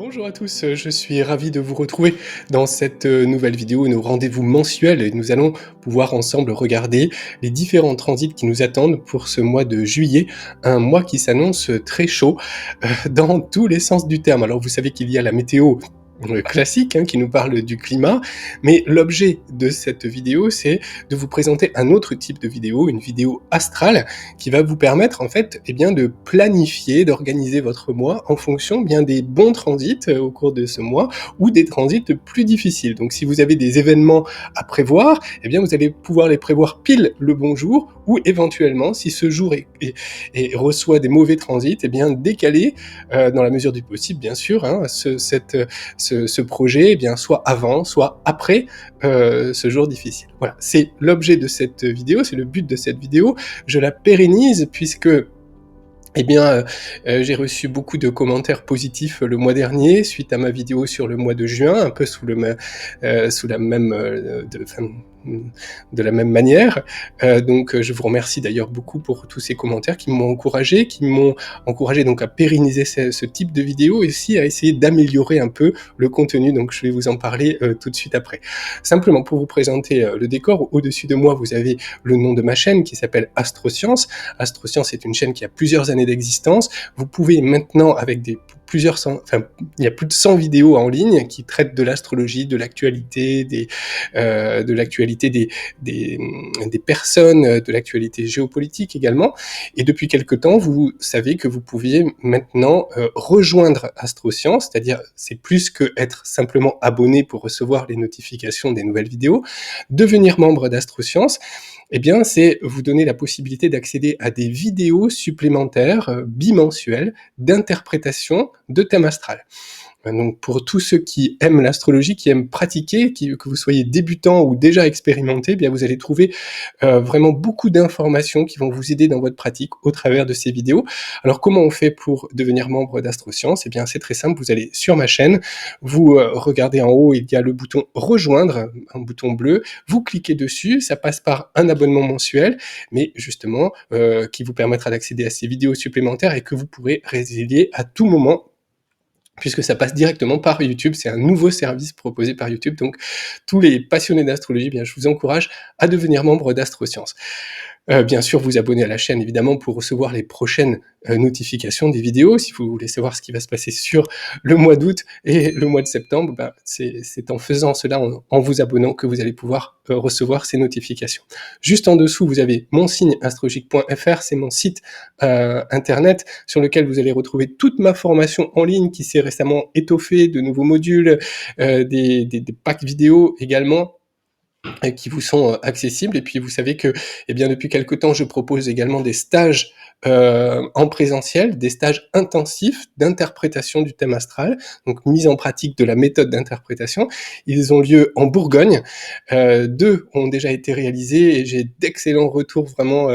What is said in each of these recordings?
Bonjour à tous, je suis ravi de vous retrouver dans cette nouvelle vidéo, nos rendez-vous mensuels et nous allons pouvoir ensemble regarder les différents transits qui nous attendent pour ce mois de juillet, un mois qui s'annonce très chaud dans tous les sens du terme. Alors vous savez qu'il y a la météo classique qui nous parle du climat, mais l'objet de cette vidéo c'est de vous présenter un autre type de vidéo, une vidéo astrale qui va vous permettre en fait de planifier, d'organiser votre mois en fonction bien des bons transits au cours de ce mois ou des transits plus difficiles. Donc si vous avez des événements à prévoir, vous allez pouvoir les prévoir pile le bon jour ou éventuellement si ce jour reçoit des mauvais transits, décaler dans la mesure du possible bien sûr ce projet soit avant, soit après ce jour difficile. Voilà, c'est l'objet de cette vidéo, c'est le but de cette vidéo. Je la pérennise puisque j'ai reçu beaucoup de commentaires positifs le mois dernier suite à ma vidéo sur le mois de juin, un peu sous la même de la même manière. Donc je vous remercie d'ailleurs beaucoup pour tous ces commentaires qui m'ont encouragé donc à pérenniser ce type de vidéo et aussi à essayer d'améliorer un peu le contenu. Donc je vais vous en parler tout de suite après. Simplement pour vous présenter le décor, au-dessus de moi vous avez le nom de ma chaîne qui s'appelle Astroscience. Astroscience est une chaîne qui a plusieurs années d'existence. Vous pouvez maintenant, avec il y a plus de 100 vidéos en ligne qui traitent de l'astrologie, de l'actualité, des personnes, de l'actualité géopolitique également. Et depuis quelque temps, vous savez que vous pouviez maintenant rejoindre Astroscience, c'est-à-dire c'est plus que être simplement abonné pour recevoir les notifications des nouvelles vidéos. Devenir membre d'Astroscience, c'est vous donner la possibilité d'accéder à des vidéos supplémentaires bimensuelles d'interprétation de thèmes astrales. Donc pour tous ceux qui aiment l'astrologie, qui aiment pratiquer, que vous soyez débutant ou déjà expérimenté, vous allez trouver vraiment beaucoup d'informations qui vont vous aider dans votre pratique au travers de ces vidéos. Alors comment on fait pour devenir membre d'Astroscience ? C'est très simple, vous allez sur ma chaîne, vous regardez en haut, il y a le bouton rejoindre, un bouton bleu, vous cliquez dessus, ça passe par un abonnement mensuel, mais justement qui vous permettra d'accéder à ces vidéos supplémentaires et que vous pourrez résilier à tout moment, puisque ça passe directement par YouTube. C'est un nouveau service proposé par YouTube. Donc, tous les passionnés d'astrologie, je vous encourage à devenir membre d'Astroscience. Bien sûr, vous abonner à la chaîne, évidemment, pour recevoir les prochaines notifications des vidéos. Si vous voulez savoir ce qui va se passer sur le mois d'août et le mois de septembre, c'est en faisant cela, en vous abonnant, que vous allez pouvoir recevoir ces notifications. Juste en dessous, vous avez mon signe astrologique.fr, c'est mon site internet sur lequel vous allez retrouver toute ma formation en ligne qui s'est récemment étoffée, de nouveaux modules, des packs vidéo également, qui vous sont accessibles. Et puis vous savez que depuis quelque temps je propose également des stages en présentiel, des stages intensifs d'interprétation du thème astral, donc mise en pratique de la méthode d'interprétation. Ils ont lieu en Bourgogne, 2 ont déjà été réalisés et j'ai d'excellents retours, vraiment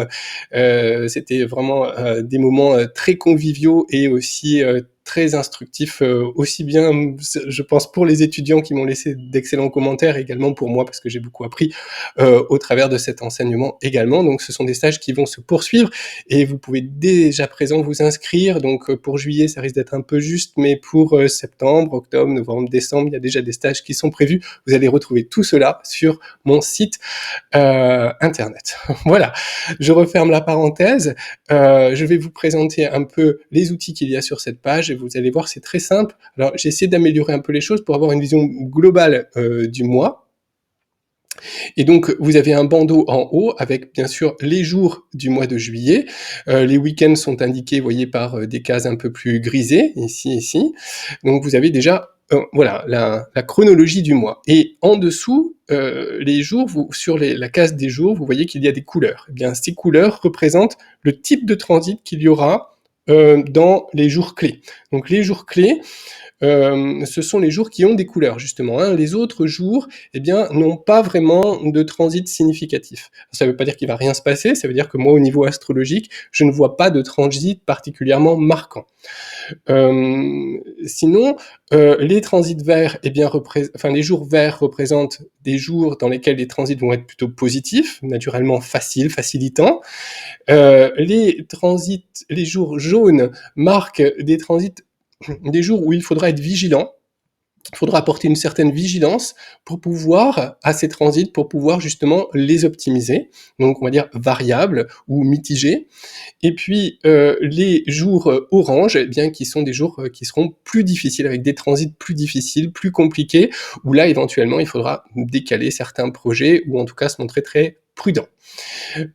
c'était vraiment des moments très conviviaux et aussi très instructif, aussi bien, je pense, pour les étudiants qui m'ont laissé d'excellents commentaires, également pour moi, parce que j'ai beaucoup appris au travers de cet enseignement également. Donc ce sont des stages qui vont se poursuivre et vous pouvez déjà présent vous inscrire. Donc pour juillet, ça risque d'être un peu juste, mais pour septembre, octobre, novembre, décembre, il y a déjà des stages qui sont prévus. Vous allez retrouver tout cela sur mon site internet. Voilà, je referme la parenthèse. Je vais vous présenter un peu les outils qu'il y a sur cette page et vous allez voir, c'est très simple. Alors j'essaie d'améliorer un peu les choses pour avoir une vision globale du mois. Et donc vous avez un bandeau en haut avec bien sûr les jours du mois de juillet. Les week-ends sont indiqués, vous voyez, par des cases un peu plus grisées, ici. Donc vous avez déjà voilà la chronologie du mois. Et en dessous, les jours, sur la case des jours, vous voyez qu'il y a des couleurs. Ces couleurs représentent le type de transit qu'il y aura dans les jours clés. Donc les jours clés, ce sont les jours qui ont des couleurs, justement. Les autres jours, n'ont pas vraiment de transit significatif. Ça ne veut pas dire qu'il va rien se passer, ça veut dire que moi, au niveau astrologique, je ne vois pas de transit particulièrement marquant. Sinon, les transits verts, les jours verts représentent des jours dans lesquels les transits vont être plutôt positifs, naturellement faciles, facilitants. Les jours jaunes marquent des transits des jours où il faudra être vigilant. Il faudra apporter une certaine vigilance pour pouvoir, à ces transits, pour pouvoir justement les optimiser. Donc, on va dire variables ou mitigés. Et puis, les jours orange, eh bien, qui sont des jours qui seront plus difficiles, avec des transits plus difficiles, plus compliqués, où là, éventuellement, il faudra décaler certains projets ou en tout cas se montrer très prudent.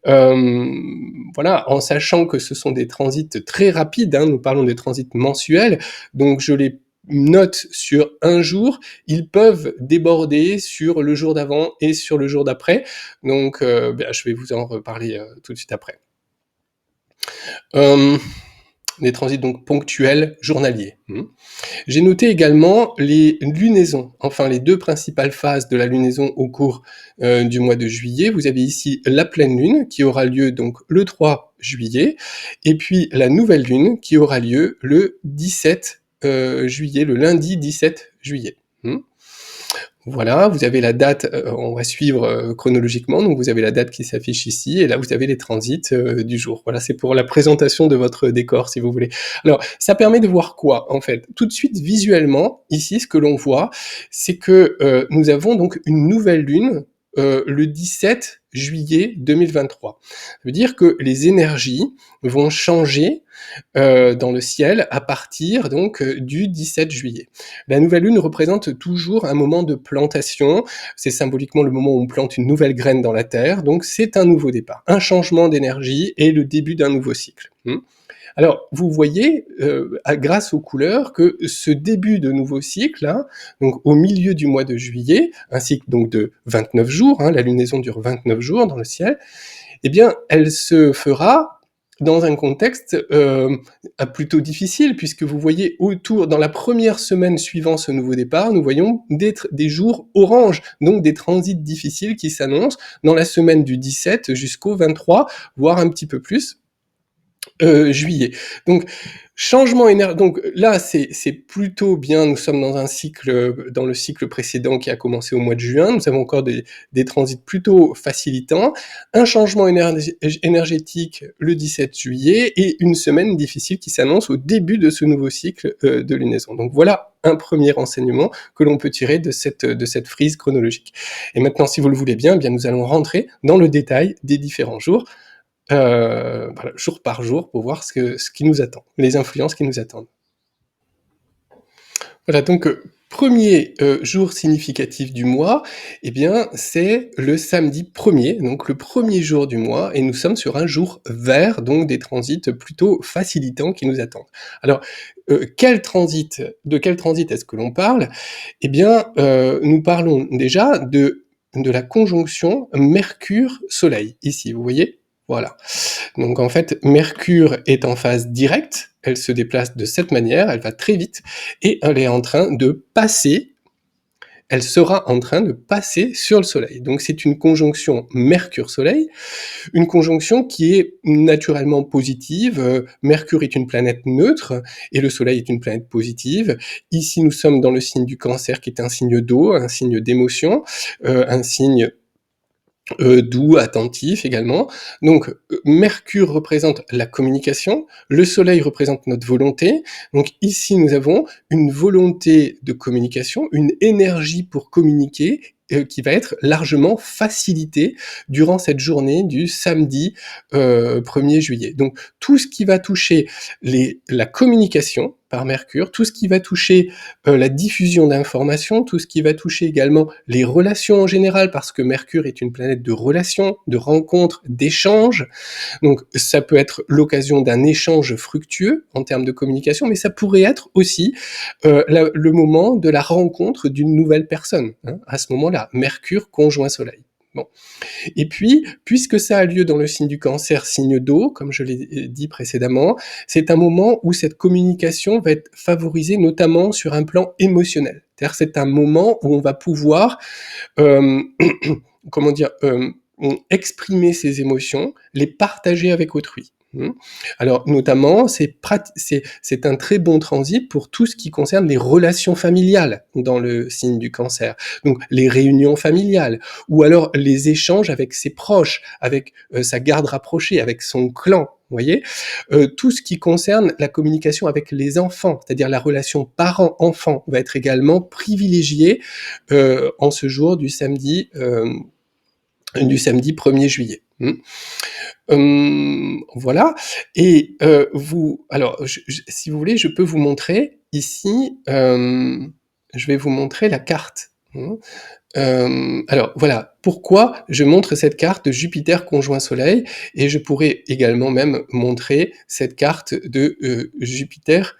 Voilà, en sachant que ce sont des transits très rapides, hein, nous parlons des transits mensuels, donc je les note sur un jour, ils peuvent déborder sur le jour d'avant et sur le jour d'après, donc je vais vous en reparler tout de suite après. Des transits donc ponctuels, journaliers. J'ai noté également les lunaisons, enfin les deux principales phases de la lunaison au cours du mois de juillet. Vous avez ici la pleine lune qui aura lieu donc le 3 juillet, et puis la nouvelle lune qui aura lieu le 17 juillet, le lundi 17 juillet. Voilà, vous avez la date, on va suivre chronologiquement, donc vous avez la date qui s'affiche ici, et là vous avez les transits du jour. Voilà, c'est pour la présentation de votre décor, si vous voulez. Alors, ça permet de voir quoi, en fait? Tout de suite, visuellement, ici, ce que l'on voit, c'est que nous avons donc une nouvelle lune le 17 juillet 2023. Ça veut dire que les énergies vont changer dans le ciel à partir donc du 17 juillet. La nouvelle lune représente toujours un moment de plantation, c'est symboliquement le moment où on plante une nouvelle graine dans la terre, donc c'est un nouveau départ, un changement d'énergie et le début d'un nouveau cycle. Alors, vous voyez, grâce aux couleurs, que ce début de nouveau cycle, hein, donc au milieu du mois de juillet, un cycle donc de 29 jours, hein, la lunaison dure 29 jours dans le ciel, eh bien, elle se fera dans un contexte plutôt difficile, puisque vous voyez autour, dans la première semaine suivant ce nouveau départ, nous voyons des jours orange, donc des transits difficiles qui s'annoncent dans la semaine du 17 jusqu'au 23, voire un petit peu plus, juillet. Donc, donc là, c'est plutôt bien, nous sommes dans un cycle, dans le cycle précédent qui a commencé au mois de juin, nous avons encore des transits plutôt facilitants, un changement énergétique le 17 juillet, et une semaine difficile qui s'annonce au début de ce nouveau cycle de lunaison. Donc voilà un premier enseignement que l'on peut tirer de cette frise chronologique. Et maintenant, si vous le voulez bien, nous allons rentrer dans le détail des différents jours, voilà, jour par jour, pour voir ce qui nous attend, les influences qui nous attendent. Voilà, donc premier jour significatif du mois, eh bien c'est le samedi 1er, donc le premier jour du mois, et nous sommes sur un jour vert, donc des transits plutôt facilitants qui nous attendent. Alors, de quel transit est-ce que l'on parle? Eh bien, nous parlons déjà de la conjonction Mercure-Soleil, ici, vous voyez? Voilà. Donc en fait, Mercure est en phase directe, elle se déplace de cette manière, elle va très vite, et elle est en train de passer, elle sera en train de passer sur le Soleil. Donc c'est une conjonction Mercure-Soleil, une conjonction qui est naturellement positive. Mercure est une planète neutre et le Soleil est une planète positive. Ici, nous sommes dans le signe du Cancer, qui est un signe d'eau, un signe d'émotion, un signe doux, attentif également. Donc Mercure représente la communication, le Soleil représente notre volonté. Donc ici nous avons une volonté de communication, une énergie pour communiquer qui va être largement facilitée durant cette journée du samedi 1er juillet. Donc tout ce qui va toucher la communication par Mercure, tout ce qui va toucher la diffusion d'informations, tout ce qui va toucher également les relations en général, parce que Mercure est une planète de relations, de rencontres, d'échanges. Donc ça peut être l'occasion d'un échange fructueux en termes de communication, mais ça pourrait être aussi le moment de la rencontre d'une nouvelle personne, hein, à ce moment-là, Mercure conjoint Soleil. Bon. Et puis, puisque ça a lieu dans le signe du Cancer, signe d'eau, comme je l'ai dit précédemment, c'est un moment où cette communication va être favorisée notamment sur un plan émotionnel. C'est-à-dire c'est un moment où on va pouvoir, comment dire, exprimer ses émotions, les partager avec autrui. Mmh. Alors notamment, c'est un très bon transit pour tout ce qui concerne les relations familiales dans le signe du Cancer. Donc les réunions familiales ou alors les échanges avec ses proches, avec, sa garde rapprochée, avec son clan, vous voyez? Tout ce qui concerne la communication avec les enfants, c'est-à-dire la relation parent-enfant va être également privilégiée, en ce jour du samedi 1er juillet. Mmh. Voilà. Et vous, alors, si vous voulez, je peux vous montrer ici. Je vais vous montrer la carte. Alors voilà, pourquoi je montre cette carte de Jupiter conjoint Soleil, et je pourrais également même montrer cette carte de Jupiter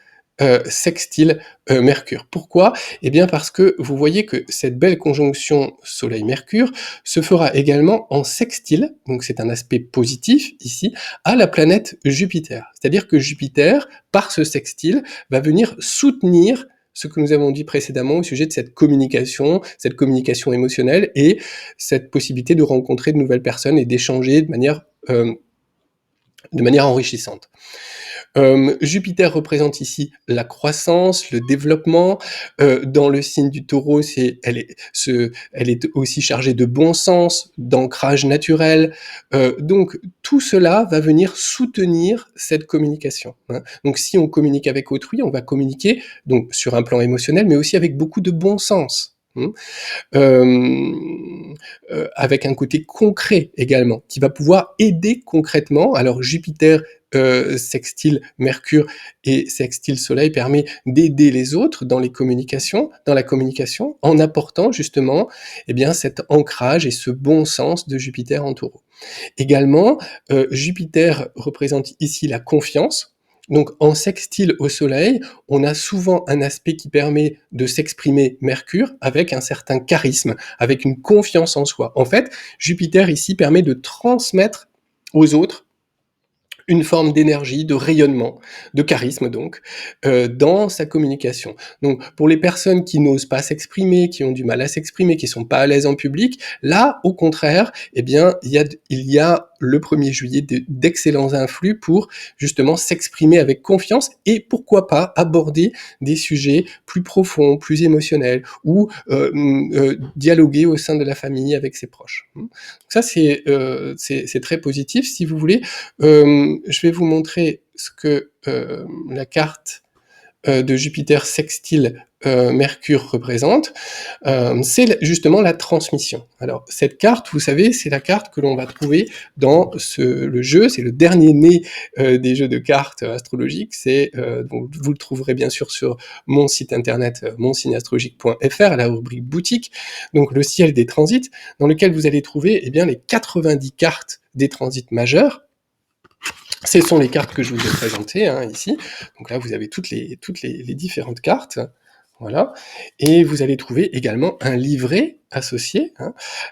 sextile Mercure. Pourquoi? Eh bien parce que vous voyez que cette belle conjonction Soleil-Mercure se fera également en sextile, donc c'est un aspect positif ici, à la planète Jupiter. C'est-à-dire que Jupiter, par ce sextile, va venir soutenir ce que nous avons dit précédemment au sujet de cette communication émotionnelle et cette possibilité de rencontrer de nouvelles personnes et d'échanger de manière enrichissante. Jupiter représente ici la croissance, le développement. Dans le signe du Taureau, elle est aussi chargée de bon sens, d'ancrage naturel. Donc tout cela va venir soutenir cette communication. Hein. Donc si on communique avec autrui, on va communiquer donc sur un plan émotionnel, mais aussi avec beaucoup de bon sens. Euh, avec un côté concret également, qui va pouvoir aider concrètement. Alors Jupiter sextile Mercure et sextile Soleil permet d'aider les autres dans la communication, en apportant justement eh bien, cet ancrage et ce bon sens de Jupiter en Taureau. Également, Jupiter représente ici la confiance. Donc en sextile au Soleil, on a souvent un aspect qui permet de s'exprimer Mercure avec un certain charisme, avec une confiance en soi. En fait, Jupiter ici permet de transmettre aux autres une forme d'énergie, de rayonnement, de charisme donc, dans sa communication. Donc pour les personnes qui n'osent pas s'exprimer, qui ont du mal à s'exprimer, qui sont pas à l'aise en public, là au contraire, eh bien il y a le 1er juillet d'excellents influx pour justement s'exprimer avec confiance et pourquoi pas aborder des sujets plus profonds, plus émotionnels ou dialoguer au sein de la famille avec ses proches. Donc ça c'est très positif. Si vous voulez, je vais vous montrer ce que la carte de Jupiter sextile Mercure représente. C'est justement la transmission. Alors cette carte, vous savez, c'est la carte que l'on va trouver dans le jeu, c'est le dernier né des jeux de cartes astrologiques. Donc vous le trouverez bien sûr sur mon site internet monsigneastrologique.fr à la rubrique boutique, donc le ciel des transits, dans lequel vous allez trouver eh bien, les 90 cartes des transits majeurs. Ce sont les cartes que je vous ai présentées ici. Donc là, vous avez toutes les différentes cartes. Voilà. Et vous allez trouver également un livret associé,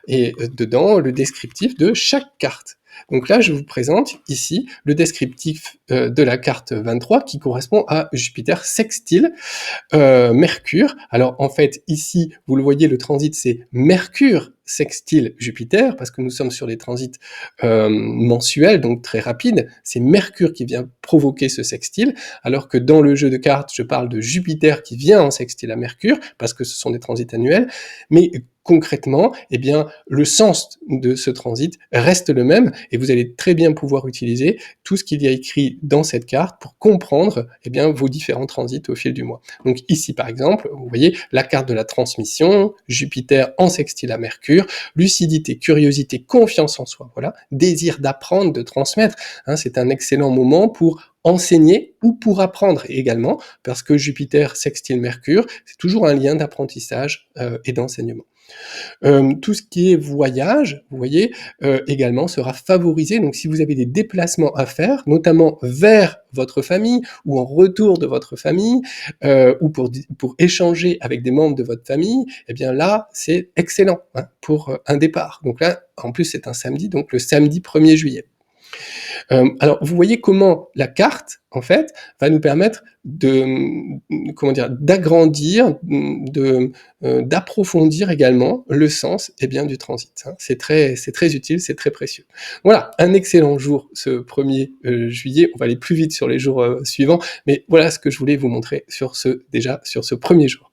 et dedans le descriptif de chaque carte. Donc là, je vous présente ici le descriptif de la carte 23 qui correspond à Jupiter sextile Mercure. Alors en fait, ici, vous le voyez, le transit, c'est Mercure sextile Jupiter, parce que nous sommes sur des transits mensuels, donc très rapides. C'est Mercure qui vient provoquer ce sextile, alors que dans le jeu de cartes, je parle de Jupiter qui vient en sextile à Mercure, parce que ce sont des transits annuels, mais concrètement, eh bien, le sens de ce transit reste le même, et vous allez très bien pouvoir utiliser tout ce qu'il y a écrit dans cette carte pour comprendre eh bien, vos différents transits au fil du mois. Donc ici, par exemple, vous voyez la carte de la transmission, Jupiter en sextile à Mercure, lucidité, curiosité, confiance en soi, voilà, désir d'apprendre, de transmettre, c'est un excellent moment pour enseigner ou pour apprendre également, parce que Jupiter sextile Mercure, c'est toujours un lien d'apprentissage et d'enseignement. Tout ce qui est voyage, vous voyez, également sera favorisé. Donc si vous avez des déplacements à faire, notamment vers votre famille ou en retour de votre famille, ou pour échanger avec des membres de votre famille, eh bien là, c'est excellent pour un départ. Donc là, en plus, c'est un samedi, donc le samedi 1er juillet. Alors, vous voyez comment la carte, en fait, va nous permettre de, comment dire, d'agrandir, d'approfondir également le sens, eh bien, du transit, hein. C'est très utile, c'est très précieux. Voilà, un excellent jour ce 1er juillet. On va aller plus vite sur les jours suivants, mais voilà ce que je voulais vous montrer déjà sur ce 1er jour.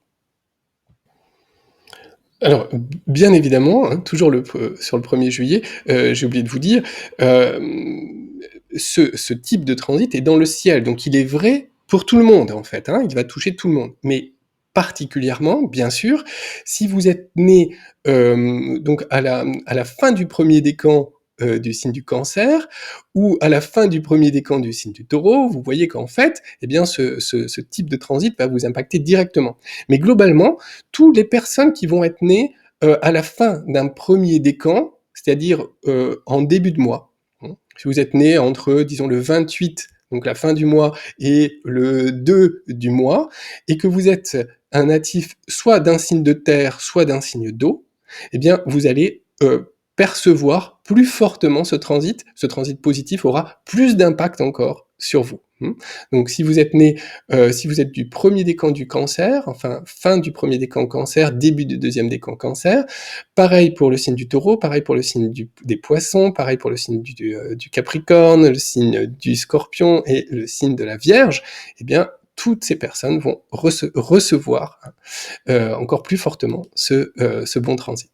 Alors, bien évidemment, hein, toujours sur le 1er juillet, j'ai oublié de vous dire, ce type de transit est dans le ciel, donc il est vrai pour tout le monde, en fait, hein, il va toucher tout le monde. Mais particulièrement, bien sûr, si vous êtes né, donc à la fin du 1er décan, du signe du Cancer, ou à la fin du 1er décan du signe du Taureau, vous voyez qu'en fait, eh bien ce type de transit va vous impacter directement. Mais globalement, toutes les personnes qui vont être nées, à la fin d'un 1er décan, c'est-à-dire, en début de mois, hein. Si vous êtes né entre, disons, le 28, donc la fin du mois, et le 2 du mois, et que vous êtes un natif soit d'un signe de terre, soit d'un signe d'eau, eh bien, vous allez percevoir plus fortement ce transit. Ce transit positif aura plus d'impact encore sur vous. Donc, si vous êtes né, si vous êtes du 1er décan du Cancer, enfin fin du 1er décan Cancer, début du 2e décan Cancer, pareil pour le signe du Taureau, pareil pour le signe des Poissons, pareil pour le signe du Capricorne, le signe du Scorpion et le signe de la Vierge, eh bien, toutes ces personnes vont recevoir encore plus fortement ce bon transit.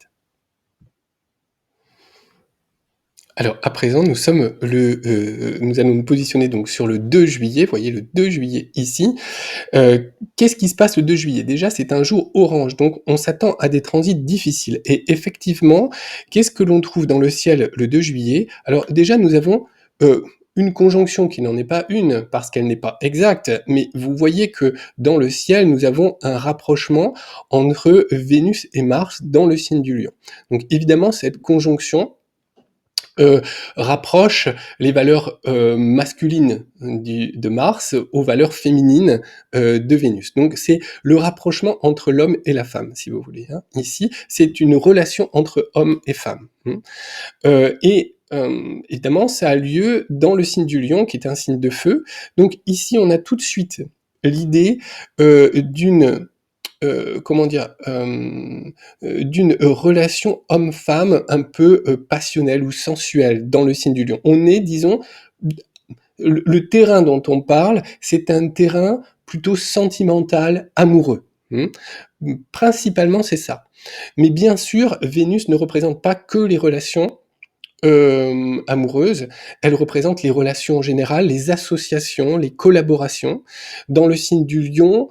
Alors, à présent, nous allons nous positionner donc sur le 2 juillet. Vous voyez le 2 juillet ici. Qu'est-ce qui se passe le 2 juillet? Déjà, c'est un jour orange, donc on s'attend à des transits difficiles. Et effectivement, qu'est-ce que l'on trouve dans le ciel le 2 juillet? Alors déjà, nous avons une conjonction qui n'en est pas une, parce qu'elle n'est pas exacte, mais vous voyez que dans le ciel, nous avons un rapprochement entre Vénus et Mars dans le signe du Lion. Donc évidemment, cette conjonction rapproche les valeurs masculines de Mars aux valeurs féminines de Vénus. Donc c'est le rapprochement entre l'homme et la femme, si vous voulez, hein. Ici, c'est une relation entre homme et femme. Évidemment, ça a lieu dans le signe du Lion, qui est un signe de feu. Donc ici, on a tout de suite l'idée d'une comment dire, d'une relation homme-femme un peu passionnelle ou sensuelle dans le signe du Lion. On est, disons, le terrain dont on parle, c'est un terrain plutôt sentimental, amoureux. Principalement, c'est ça. Mais bien sûr, Vénus ne représente pas que les relations amoureuse, elle représente les relations générales, les associations, les collaborations. Dans le signe du Lion,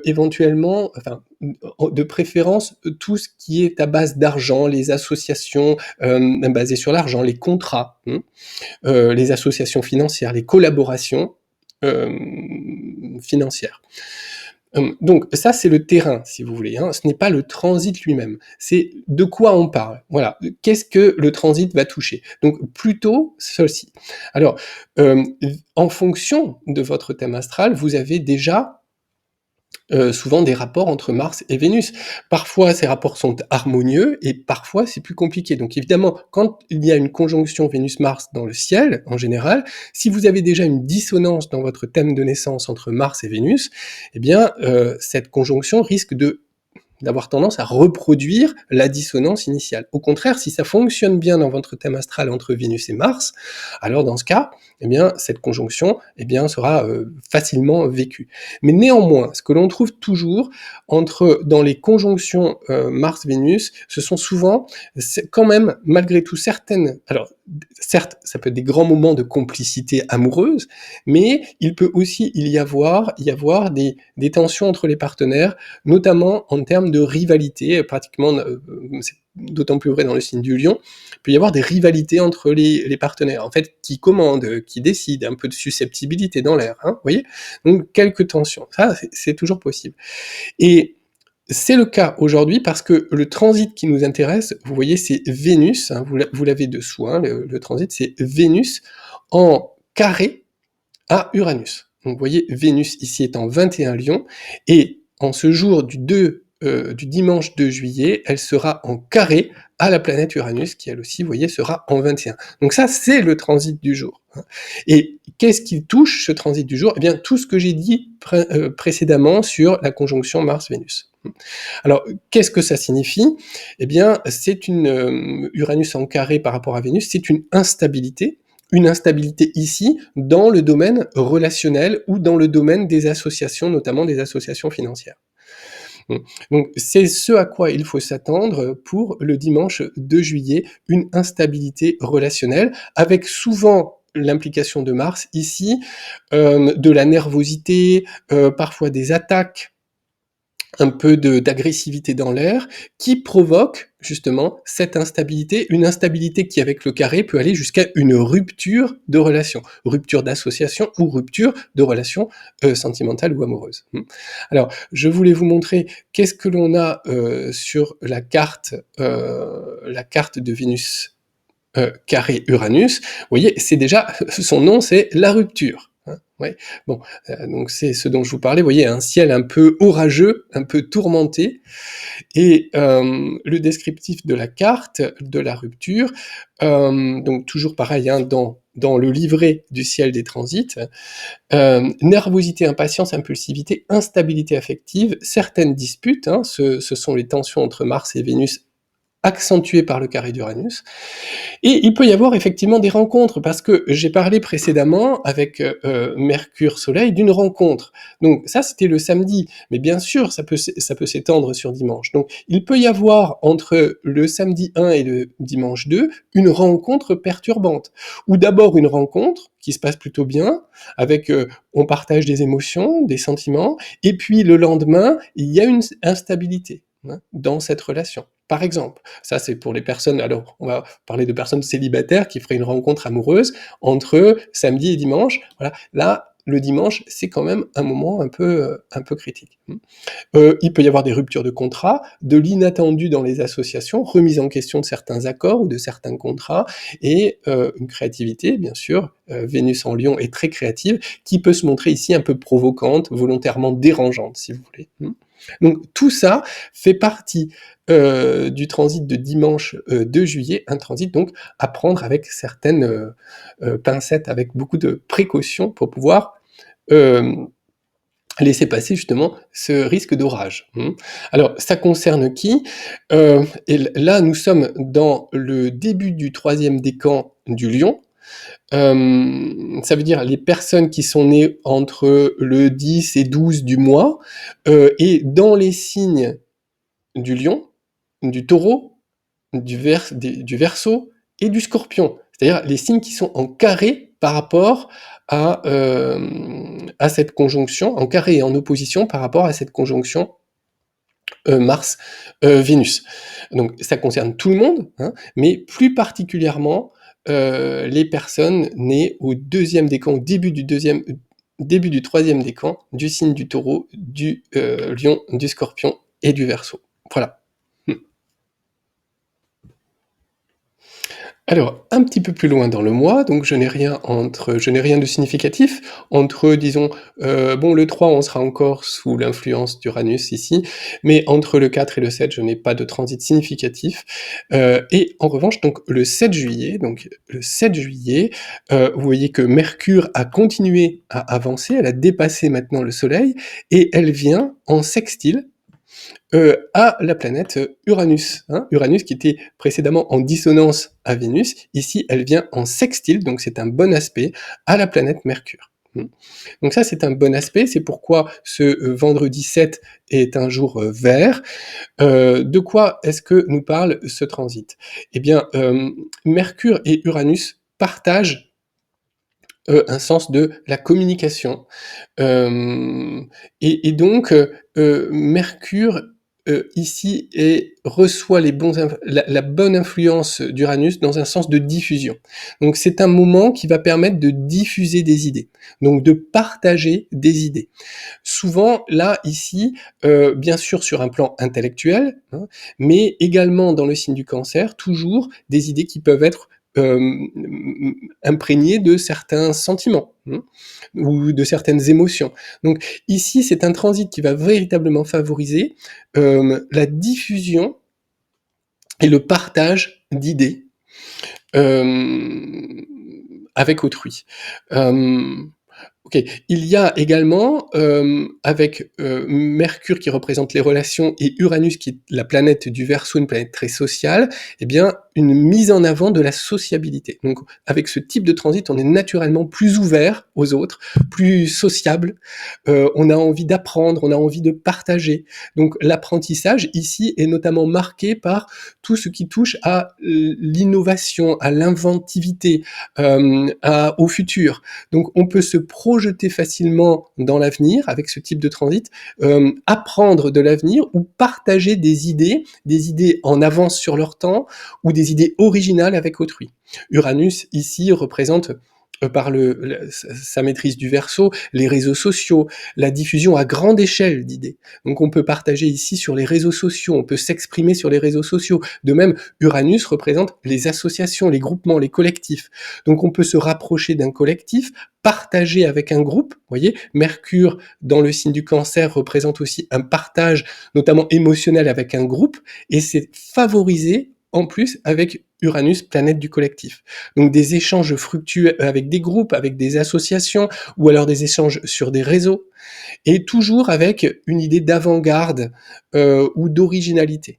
éventuellement, enfin, de préférence, tout ce qui est à base d'argent, les associations basées sur l'argent, les contrats, les associations financières, les collaborations financières. Donc ça, c'est le terrain, si vous voulez, hein. Ce n'est pas le transit lui-même. C'est de quoi on parle. Voilà. Qu'est-ce que le transit va toucher? Donc plutôt ceci. Alors, en fonction de votre thème astral, vous avez déjà souvent des rapports entre Mars et Vénus. Parfois, ces rapports sont harmonieux et parfois, c'est plus compliqué. Donc évidemment, quand il y a une conjonction Vénus-Mars dans le ciel, en général, si vous avez déjà une dissonance dans votre thème de naissance entre Mars et Vénus, eh bien, cette conjonction risque d'avoir tendance à reproduire la dissonance initiale. Au contraire, si ça fonctionne bien dans votre thème astral entre Vénus et Mars, alors dans ce cas, eh bien, cette conjonction, eh bien, sera facilement vécue. Mais néanmoins, ce que l'on trouve toujours dans les conjonctions Mars-Vénus, ce sont souvent, quand même, malgré tout, certaines... Alors, certes, ça peut être des grands moments de complicité amoureuse, mais il peut aussi y avoir des tensions entre les partenaires, notamment en termes de rivalité, pratiquement, c'est d'autant plus vrai dans le signe du Lion, il peut y avoir des rivalités entre les partenaires, en fait, qui commandent, qui décident, un peu de susceptibilité dans l'air, hein, vous voyez? Donc, quelques tensions. Ça, c'est toujours possible. Et c'est le cas aujourd'hui parce que le transit qui nous intéresse, vous voyez, c'est Vénus, hein, vous l'avez dessous, hein, le transit, c'est Vénus en carré à Uranus. Donc, vous voyez, Vénus ici est en 21 Lion, et en ce jour du dimanche 2 juillet, elle sera en carré à la planète Uranus, qui elle aussi, vous voyez, sera en 21. Donc ça, c'est le transit du jour. Et qu'est-ce qui touche ce transit du jour? Eh bien, tout ce que j'ai dit précédemment sur la conjonction Mars-Vénus. Alors, qu'est-ce que ça signifie? Eh bien, c'est une Uranus en carré par rapport à Vénus, c'est une instabilité ici dans le domaine relationnel ou dans le domaine des associations, notamment des associations financières. Donc c'est ce à quoi il faut s'attendre pour le dimanche 2 juillet, une instabilité relationnelle, avec souvent l'implication de Mars ici, de la nervosité, parfois des attaques, un peu d'agressivité dans l'air, qui provoque justement cette instabilité, une instabilité qui avec le carré peut aller jusqu'à une rupture de relation, rupture d'association ou rupture de relation sentimentale ou amoureuse. Alors, je voulais vous montrer qu'est-ce que l'on a sur la carte de Vénus carré Uranus. Vous voyez, c'est déjà, son nom c'est la rupture. Ouais. Bon, donc c'est ce dont je vous parlais. Vous voyez, un ciel un peu orageux, un peu tourmenté, et le descriptif de la carte de la rupture. Donc toujours pareil, hein, dans le livret du ciel des transits, nervosité, impatience, impulsivité, instabilité affective, certaines disputes. Hein, ce sont les tensions entre Mars et Vénus accentuées par le carré d'Uranus. Et il peut y avoir effectivement des rencontres, parce que j'ai parlé précédemment avec Mercure-Soleil d'une rencontre. Donc ça, c'était le samedi, mais bien sûr, ça peut s'étendre sur dimanche. Donc il peut y avoir entre le samedi 1 et le dimanche 2 une rencontre perturbante, ou d'abord une rencontre qui se passe plutôt bien, avec on partage des émotions, des sentiments, et puis le lendemain, il y a une instabilité dans cette relation. Par exemple, ça c'est pour les personnes, alors on va parler de personnes célibataires qui feraient une rencontre amoureuse entre samedi et dimanche. Voilà, là, le dimanche, c'est quand même un moment un peu critique. Il peut y avoir des ruptures de contrat, de l'inattendu dans les associations, remise en question de certains accords ou de certains contrats, et une créativité, bien sûr. Vénus en Lion est très créative, qui peut se montrer ici un peu provocante, volontairement dérangeante, si vous voulez. Donc tout ça fait partie du transit de dimanche 2 juillet, un transit donc à prendre avec certaines pincettes, avec beaucoup de précautions pour pouvoir laisser passer justement ce risque d'orage. Alors ça concerne qui? Et là nous sommes dans le début du 3e décan du Lion. Ça veut dire les personnes qui sont nées entre le 10 et 12 du mois, et dans les signes du Lion, du Taureau, du Verseau et du Scorpion. C'est-à-dire les signes qui sont en carré par rapport à cette conjonction, en carré et en opposition par rapport à cette conjonction Mars-Vénus. Donc ça concerne tout le monde, hein, mais plus particulièrement les personnes nées au 2e décan, au début du 3e décan, du signe du Taureau, du Lion, du Scorpion et du Verseau. Voilà. Alors, un petit peu plus loin dans le mois, donc je n'ai rien de significatif entre, disons, bon, le 3, on sera encore sous l'influence d'Uranus ici, mais entre le 4 et le 7, je n'ai pas de transit significatif. Et en revanche, donc le 7 juillet, vous voyez que Mercure a continué à avancer, elle a dépassé maintenant le Soleil, et elle vient en sextile à la planète Uranus. Uranus qui était précédemment en dissonance à Vénus, ici elle vient en sextile, donc c'est un bon aspect à la planète Mercure. Donc ça c'est un bon aspect, c'est pourquoi ce vendredi 7 est un jour vert. De quoi est-ce que nous parle ce transit? Eh bien, Mercure et Uranus partagent un sens de la communication. Et donc, Mercure, ici, reçoit la bonne influence d'Uranus dans un sens de diffusion. Donc c'est un moment qui va permettre de diffuser des idées, donc de partager des idées. Souvent, là, ici, bien sûr sur un plan intellectuel, hein, mais également dans le signe du Cancer, toujours des idées qui peuvent être imprégné de certains sentiments ou de certaines émotions. Donc ici, c'est un transit qui va véritablement favoriser la diffusion et le partage d'idées avec autrui. OK. Il y a également, avec, Mercure qui représente les relations et Uranus qui est la planète du Verseau, une planète très sociale, eh bien, une mise en avant de la sociabilité. Donc, avec ce type de transit, on est naturellement plus ouvert aux autres, plus sociable, on a envie d'apprendre, on a envie de partager. Donc, l'apprentissage ici est notamment marqué par tout ce qui touche à l'innovation, à l'inventivité, au futur. Donc, on peut se projeter facilement dans l'avenir avec ce type de transit, apprendre de l'avenir ou partager des idées en avance sur leur temps ou des idées originales avec autrui. Uranus, ici, représente par sa maîtrise du Verseau, les réseaux sociaux, la diffusion à grande échelle d'idées. Donc on peut partager ici sur les réseaux sociaux, on peut s'exprimer sur les réseaux sociaux. De même, Uranus représente les associations, les groupements, les collectifs. Donc on peut se rapprocher d'un collectif, partager avec un groupe. Vous voyez, Mercure dans le signe du Cancer représente aussi un partage, notamment émotionnel avec un groupe, et c'est favorisé en plus avec Uranus, planète du collectif. Donc des échanges fructueux avec des groupes, avec des associations, ou alors des échanges sur des réseaux, et toujours avec une idée d'avant-garde ou d'originalité.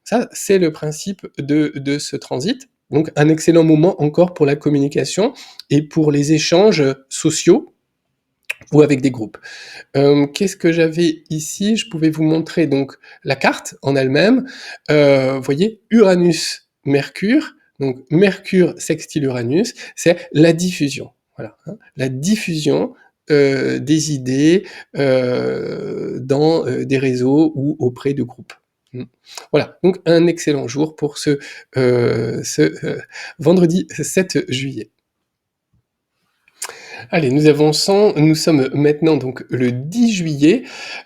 Ça, c'est le principe de ce transit. Donc un excellent moment encore pour la communication et pour les échanges sociaux ou avec des groupes. Qu'est-ce que j'avais ici? Je pouvais vous montrer donc la carte en elle-même. Vous voyez, Uranus, Mercure. Donc Mercure sextile Uranus, c'est la diffusion. Voilà, hein, la diffusion des idées dans des réseaux ou auprès de groupes. Voilà, donc un excellent jour pour ce vendredi 7 juillet. Allez, nous avançons. Nous sommes maintenant donc le 10 juillet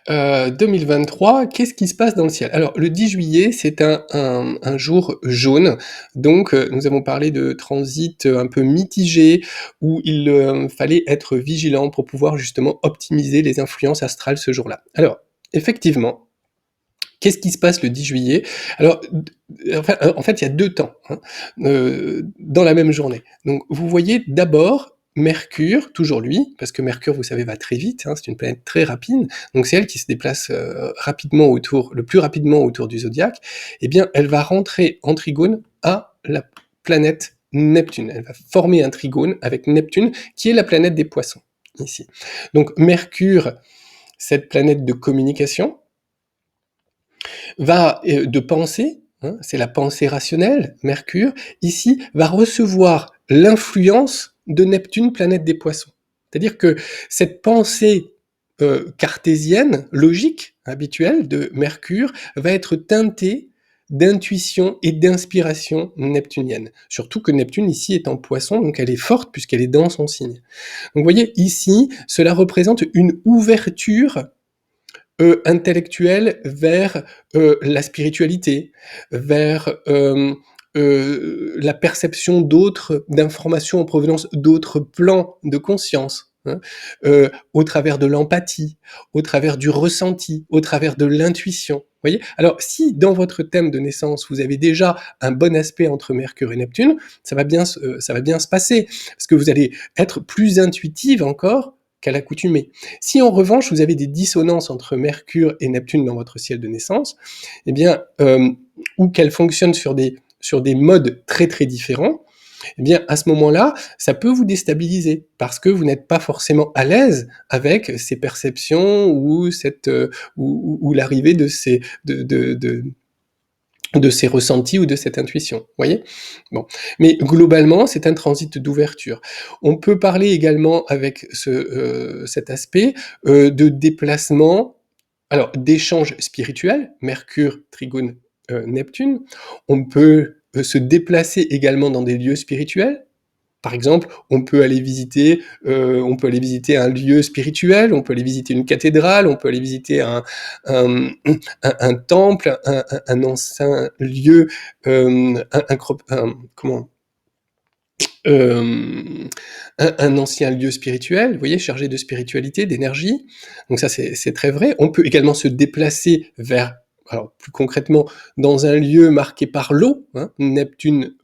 2023. Qu'est-ce qui se passe dans le ciel? Alors, le 10 juillet, c'est un jour jaune. Donc, nous avons parlé de transit un peu mitigé, où il fallait être vigilant pour pouvoir justement optimiser les influences astrales ce jour-là. Alors, effectivement, qu'est-ce qui se passe le 10 juillet? Alors, en fait, il y a deux temps hein, dans la même journée. Donc, vous voyez d'abord Mercure, toujours lui, parce que Mercure, vous savez, va très vite, hein, c'est une planète très rapide, donc c'est elle qui se déplace le plus rapidement autour du zodiaque, eh bien, elle va rentrer en trigone à la planète Neptune. Elle va former un trigone avec Neptune, qui est la planète des poissons, ici. Donc, Mercure, cette planète de communication, va de penser, hein, c'est la pensée rationnelle, Mercure, ici, va recevoir l'influence de Neptune, planète des poissons. C'est-à-dire que cette pensée cartésienne, logique, habituelle de Mercure, va être teintée d'intuition et d'inspiration neptunienne. Surtout que Neptune ici est en poisson, donc elle est forte puisqu'elle est dans son signe. Donc vous voyez, ici, cela représente une ouverture intellectuelle vers la spiritualité, vers la perception d'informations en provenance d'autres plans de conscience, hein, au travers de l'empathie, au travers du ressenti, au travers de l'intuition. Voyez. Alors, si dans votre thème de naissance, vous avez déjà un bon aspect entre Mercure et Neptune, ça va bien se passer, parce que vous allez être plus intuitive encore qu'à l'accoutumée. Si en revanche vous avez des dissonances entre Mercure et Neptune dans votre ciel de naissance, eh bien, ou qu'elles fonctionnent sur des modes très très différents, eh bien à ce moment-là, ça peut vous déstabiliser parce que vous n'êtes pas forcément à l'aise avec ces perceptions ou ou l'arrivée de ces ressentis ou de cette intuition, voyez. Bon, mais globalement, c'est un transit d'ouverture. On peut parler également avec cet aspect de déplacement, alors d'échange spirituel, Mercure, Trigone, Neptune. On peut se déplacer également dans des lieux spirituels. Par exemple, on peut aller visiter un lieu spirituel, on peut aller visiter une cathédrale, on peut aller visiter un temple, un ancien lieu, comment un ancien lieu spirituel, vous voyez, chargé de spiritualité, d'énergie. Donc ça, c'est très vrai. On peut également se déplacer vers alors plus concrètement dans un lieu marqué par l'eau, hein, Neptune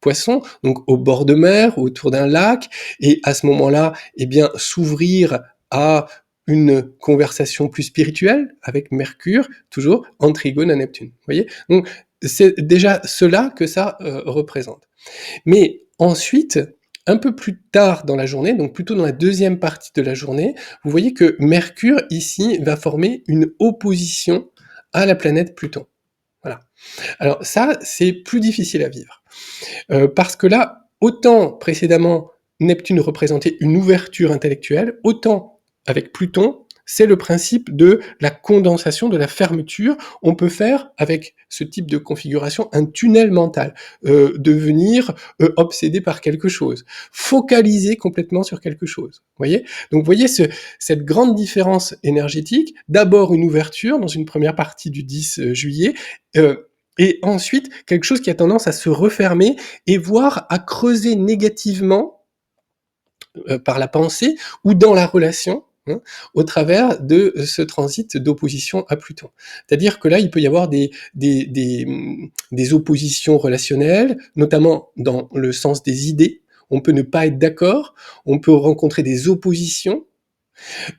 Poisson, donc au bord de mer, autour d'un lac, et à ce moment-là, eh bien s'ouvrir à une conversation plus spirituelle avec Mercure, toujours en trigone à Neptune. Vous voyez? Donc c'est déjà cela que ça représente. Mais ensuite, un peu plus tard dans la journée, donc plutôt dans la deuxième partie de la journée, vous voyez que Mercure, ici, va former une opposition à la planète Pluton. Voilà. Alors ça, c'est plus difficile à vivre. Parce que là, autant précédemment, Neptune représentait une ouverture intellectuelle, autant avec Pluton, c'est le principe de la condensation, de la fermeture. On peut faire, avec ce type de configuration, un tunnel mental, devenir obsédé par quelque chose, focaliser complètement sur quelque chose. Voyez. Donc, vous voyez cette grande différence énergétique. D'abord, une ouverture dans une première partie du 10 juillet, et ensuite, quelque chose qui a tendance à se refermer et voire à creuser négativement par la pensée ou dans la relation, hein, au travers de ce transit d'opposition à Pluton. C'est-à-dire que là, il peut y avoir des oppositions relationnelles, notamment dans le sens des idées. On peut ne pas être d'accord, on peut rencontrer des oppositions,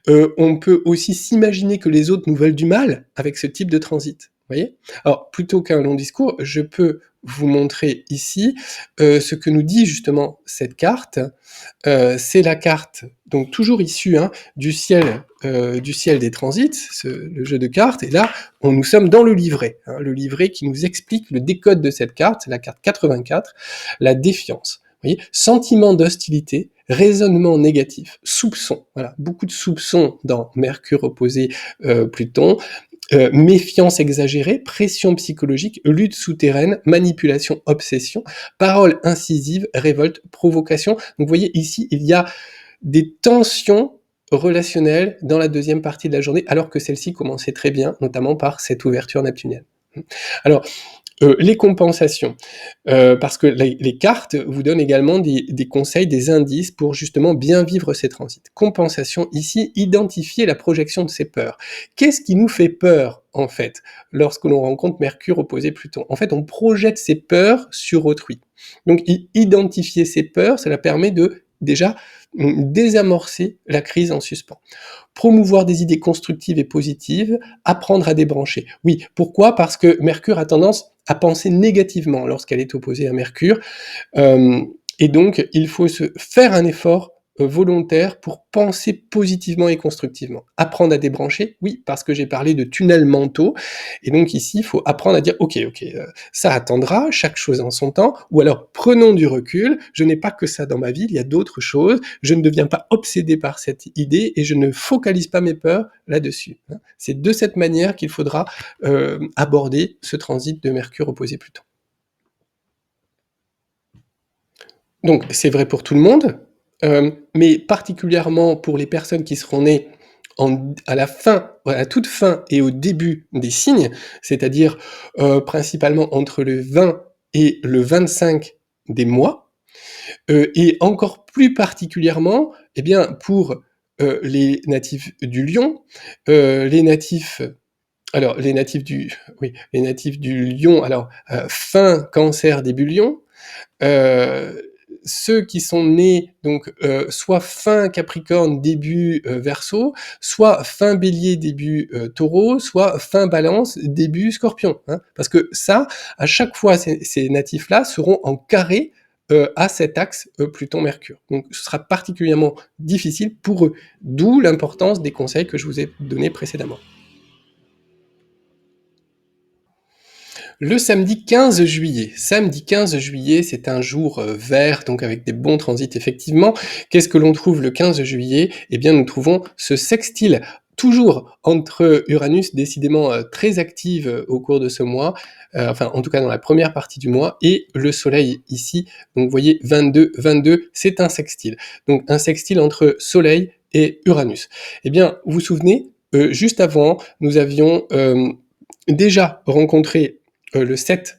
on peut aussi s'imaginer que les autres nous veulent du mal avec ce type de transit. Vous voyez. Alors, plutôt qu'un long discours, je peux vous montrer ici ce que nous dit justement cette carte. C'est la carte, donc toujours issue du ciel des transits, le jeu de cartes. Et là, nous sommes dans le le livret qui nous explique le décode de cette carte. C'est la carte 84, la défiance. Vous voyez, sentiment d'hostilité, raisonnement négatif, soupçon. Voilà, beaucoup de soupçons dans Mercure opposé Pluton. Méfiance exagérée, pression psychologique, lutte souterraine, manipulation, obsession, parole incisive, révolte, provocation. Donc vous voyez ici, il y a des tensions relationnelles dans la deuxième partie de la journée, alors que celle-ci commençait très bien, notamment par cette ouverture neptunienne. Alors, les compensations, parce que les cartes vous donnent également des conseils, des indices pour justement bien vivre ces transits. Compensation ici, identifier la projection de ces peurs. Qu'est-ce qui nous fait peur, en fait, lorsque l'on rencontre Mercure opposé Pluton? En fait, on projette ces peurs sur autrui. Donc, identifier ces peurs, cela permet de déjà désamorcer la crise en suspens. Promouvoir des idées constructives et positives, apprendre à débrancher. Oui, pourquoi? Parce que Mercure a tendance à penser négativement lorsqu'elle est opposée à Mercure, et donc il faut se faire un effort volontaire pour penser positivement et constructivement. Apprendre à débrancher, oui, parce que j'ai parlé de tunnels mentaux, et donc ici, il faut apprendre à dire, ok, ça attendra, chaque chose en son temps, ou alors prenons du recul, je n'ai pas que ça dans ma vie, il y a d'autres choses, je ne deviens pas obsédé par cette idée, et je ne focalise pas mes peurs là-dessus. C'est de cette manière qu'il faudra aborder ce transit de Mercure opposé Pluton. Donc c'est vrai pour tout le monde, mais particulièrement pour les personnes qui seront nées à la toute fin et au début des signes, c'est-à-dire principalement entre le 20 et le 25 des mois, et encore plus particulièrement, eh bien pour les natifs du Lion, les natifs les natifs du Lion, alors fin Cancer, début Lion, ceux qui sont nés donc soit fin Capricorne, début Verseau, soit fin Bélier, début Taureau, soit fin Balance, début Scorpion. Parce que ça, à chaque fois, ces natifs-là seront en carré à cet axe Pluton-Mercure. Donc ce sera particulièrement difficile pour eux, d'où l'importance des conseils que je vous ai donnés précédemment. Le samedi 15 juillet. Samedi 15 juillet, c'est un jour vert, donc avec des bons transits effectivement. Qu'est-ce que l'on trouve le 15 juillet? Eh bien, nous trouvons ce sextile toujours entre Uranus, décidément très active au cours de ce mois, enfin en tout cas dans la première partie du mois, et le Soleil ici. Donc vous voyez 22, c'est un sextile. Donc un sextile entre Soleil et Uranus. Eh bien, vous vous souvenez, juste avant, nous avions déjà rencontré le 7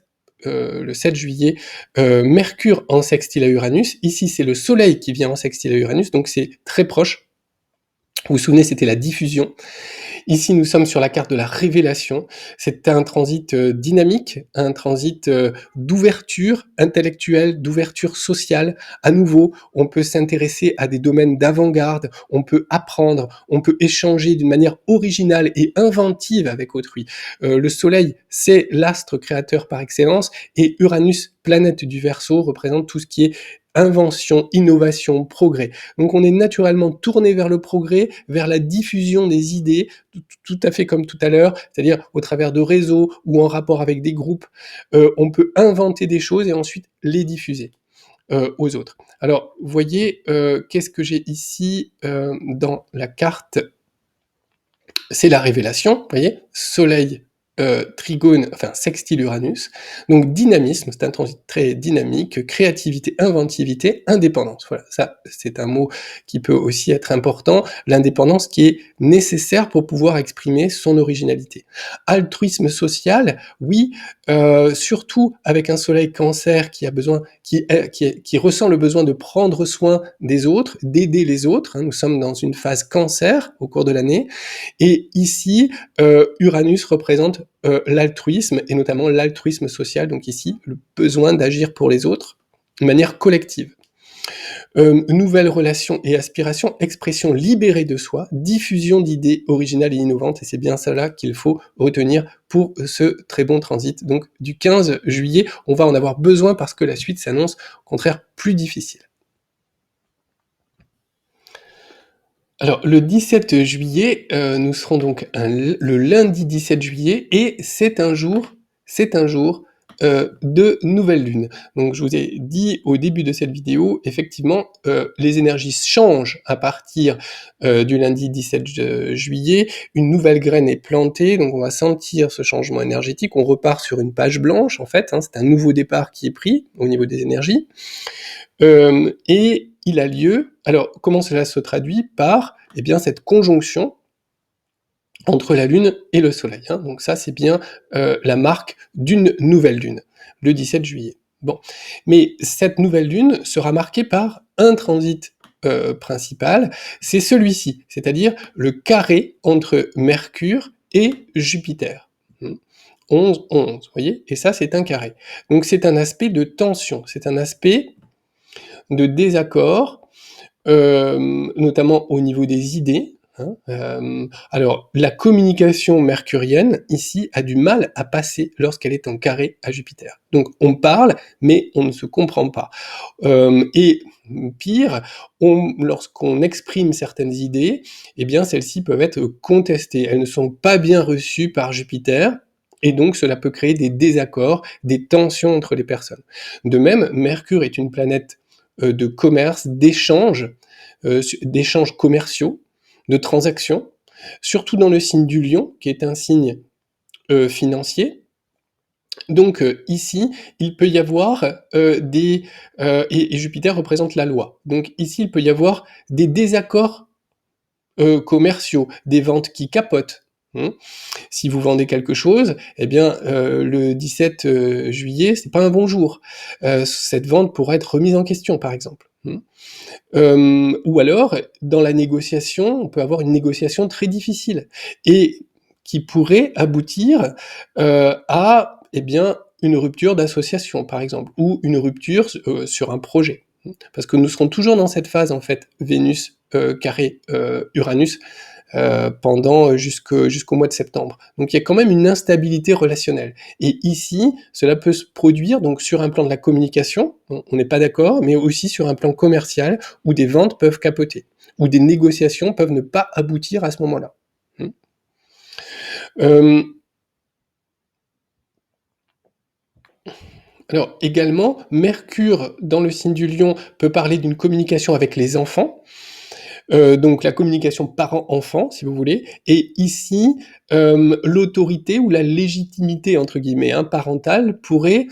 juillet, Mercure en sextile à Uranus. Ici, c'est le Soleil qui vient en sextile à Uranus, donc c'est très proche. Vous vous souvenez, c'était la diffusion. Ici, nous sommes sur la carte de la révélation. C'est un transit dynamique, un transit d'ouverture intellectuelle, d'ouverture sociale. À nouveau, on peut s'intéresser à des domaines d'avant-garde, on peut apprendre, on peut échanger d'une manière originale et inventive avec autrui. Le Soleil, c'est l'astre créateur par excellence, et Uranus, planète du Verseau, représente tout ce qui est invention, innovation, progrès. Donc on est naturellement tourné vers le progrès, vers la diffusion des idées, tout à fait comme tout à l'heure, c'est-à-dire au travers de réseaux ou en rapport avec des groupes. On peut inventer des choses et ensuite les diffuser aux autres. Alors, vous voyez, qu'est-ce que j'ai ici dans la carte? C'est la révélation, vous voyez, Soleil, Trigone, enfin sextile Uranus. Donc dynamisme, c'est un transit très dynamique, créativité, inventivité, indépendance. Voilà, ça c'est un mot qui peut aussi être important, l'indépendance qui est nécessaire pour pouvoir exprimer son originalité. Altruisme social, oui, surtout avec un Soleil Cancer qui a besoin, qui ressent le besoin de prendre soin des autres, d'aider les autres. Hein, nous sommes dans une phase Cancer au cours de l'année. Et ici, Uranus représente l'altruisme, et notamment l'altruisme social, donc ici, le besoin d'agir pour les autres de manière collective. Nouvelles relations et aspirations, expression libérée de soi, diffusion d'idées originales et innovantes, et c'est bien cela qu'il faut retenir pour ce très bon transit. Donc du 15 juillet, on va en avoir besoin parce que la suite s'annonce au contraire plus difficile. Alors, le 17 juillet, nous serons donc le lundi 17 juillet, et c'est un jour de nouvelle lune. Donc je vous ai dit au début de cette vidéo, effectivement, les énergies changent à partir du lundi 17 juillet, une nouvelle graine est plantée, donc on va sentir ce changement énergétique, on repart sur une page blanche en fait, hein, c'est un nouveau départ qui est pris au niveau des énergies. Et il a lieu, alors comment cela se traduit? Par eh bien, cette conjonction entre la Lune et le Soleil. Hein. Donc ça, c'est bien la marque d'une nouvelle Lune, le 17 juillet. Bon, mais cette nouvelle Lune sera marquée par un transit principal, c'est celui-ci, c'est-à-dire le carré entre Mercure et Jupiter. 11-11, vous voyez? Et ça, c'est un carré. Donc c'est un aspect de tension, c'est un aspect de désaccord, notamment au niveau des idées. Hein. Alors, la communication mercurienne, ici, a du mal à passer lorsqu'elle est en carré à Jupiter. Donc, on parle, mais on ne se comprend pas. Et pire, lorsqu'on exprime certaines idées, eh bien, celles-ci peuvent être contestées. Elles ne sont pas bien reçues par Jupiter, et donc cela peut créer des désaccords, des tensions entre les personnes. De même, Mercure est une planète de commerce, d'échanges commerciaux, de transactions, surtout dans le signe du Lion, qui est un signe financier. Donc ici, il peut y avoir et Jupiter représente la loi. Donc ici, il peut y avoir des désaccords commerciaux, des ventes qui capotent. Si vous vendez quelque chose, eh bien le 17 juillet, c'est pas un bon jour. Cette vente pourra être remise en question, par exemple. Ou alors, dans la négociation, on peut avoir une négociation très difficile et qui pourrait aboutir à, eh bien, une rupture d'association, par exemple, ou une rupture sur un projet. Parce que nous serons toujours dans cette phase, en fait, Vénus carré Uranus, pendant jusqu'au mois de septembre. Donc il y a quand même une instabilité relationnelle. Et ici, cela peut se produire donc sur un plan de la communication, on n'est pas d'accord, mais aussi sur un plan commercial, où des ventes peuvent capoter, où des négociations peuvent ne pas aboutir à ce moment-là. Alors également, Mercure dans le signe du Lion peut parler d'une communication avec les enfants, donc la communication parent-enfant, si vous voulez, et ici, l'autorité ou la légitimité, entre guillemets, hein, parentale, pourrait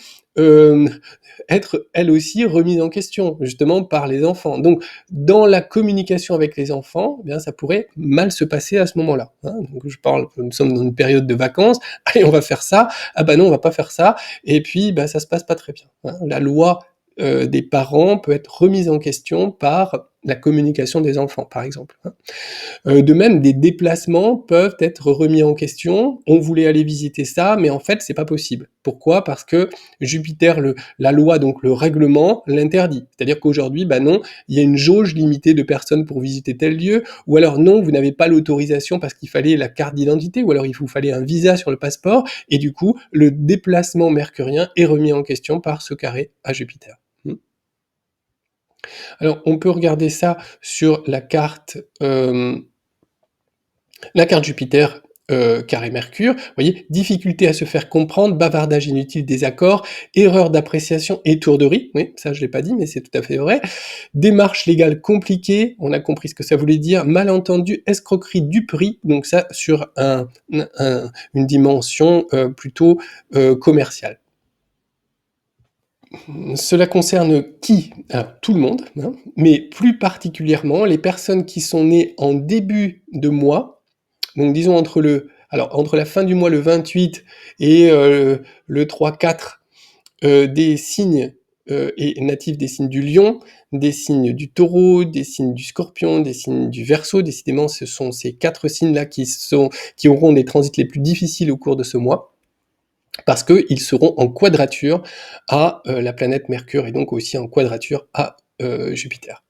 être, elle aussi, remise en question, justement, par les enfants. Donc, dans la communication avec les enfants, eh bien, ça pourrait mal se passer à ce moment-là. Hein. Donc, nous sommes dans une période de vacances, allez, on va faire ça, ah bah non, on va pas faire ça, et puis, bah, ça se passe pas très bien. Hein. La loi des parents peut être remise en question par la communication des enfants, par exemple, hein. De même, des déplacements peuvent être remis en question. On voulait aller visiter ça, mais en fait, c'est pas possible. Pourquoi? Parce que Jupiter, la loi, donc le règlement, l'interdit. C'est-à-dire qu'aujourd'hui, bah non, il y a une jauge limitée de personnes pour visiter tel lieu, ou alors non, vous n'avez pas l'autorisation parce qu'il fallait la carte d'identité, ou alors il vous fallait un visa sur le passeport, et du coup, le déplacement mercurien est remis en question par ce carré à Jupiter. Alors, on peut regarder ça sur la carte Jupiter, carré Mercure. Vous voyez, difficulté à se faire comprendre, bavardage inutile, désaccord, erreur d'appréciation, étourderie. Oui, ça je l'ai pas dit, mais c'est tout à fait vrai. Démarche légale compliquée, on a compris ce que ça voulait dire. Malentendu, escroquerie, duperie. Donc ça sur une dimension plutôt commerciale. Cela concerne qui? Alors, tout le monde, hein, mais plus particulièrement les personnes qui sont nées en début de mois, donc disons entre la fin du mois le 28 et le 3-4, des signes et natifs des signes du lion, des signes du taureau, des signes du scorpion, des signes du verseau. Décidément, ce sont ces 4 signes-là qui auront des transits les plus difficiles au cours de ce mois, parce qu'ils seront en quadrature à la planète Mercure et donc aussi en quadrature à Jupiter.